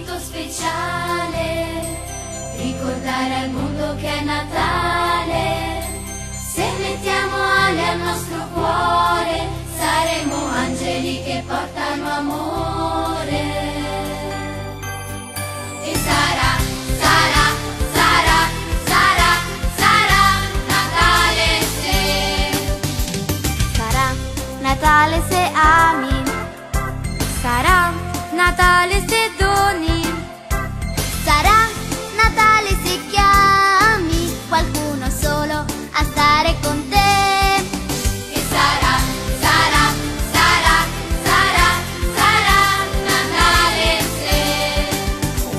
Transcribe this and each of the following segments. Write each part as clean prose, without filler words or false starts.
compito speciale, ricordare al mondo che è Natale. Se mettiamo ali al nostro cuore, saremo angeli che portano amore. E sarà Natale se. Sarà Natale se ami, sarà Natale se doni, sarà Natale se chiami qualcuno solo a stare con te. E sarà Natale se.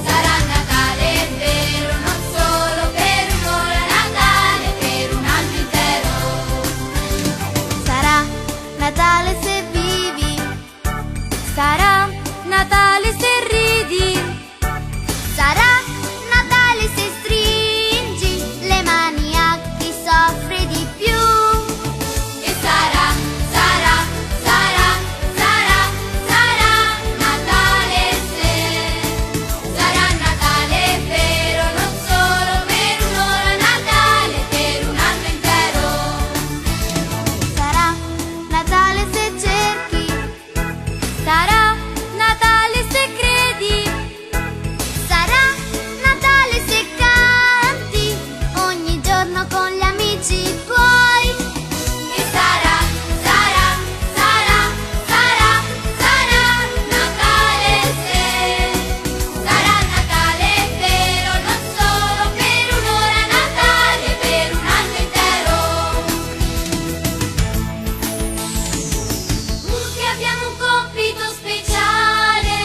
Sarà Natale vero, non solo per un'ora, Natale per un anno intero. Sarà Natale se vivi, sarà Natale se ridi, sarà Natale se stringi le mani a chi soffre di più. E sarà Natale se. Sarà Natale vero, non solo per un'ora, Natale per un anno intero. Sarà Natale se cerchi, sarà Natale se credi, sarà Natale se canti ogni giorno con gli amici tuoi. E sarà Natale se. Sarà Natale vero, non solo per un'ora, Natale per un anno intero. Tutti abbiamo un compito speciale,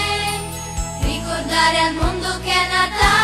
ricordare al mondo che è Natale.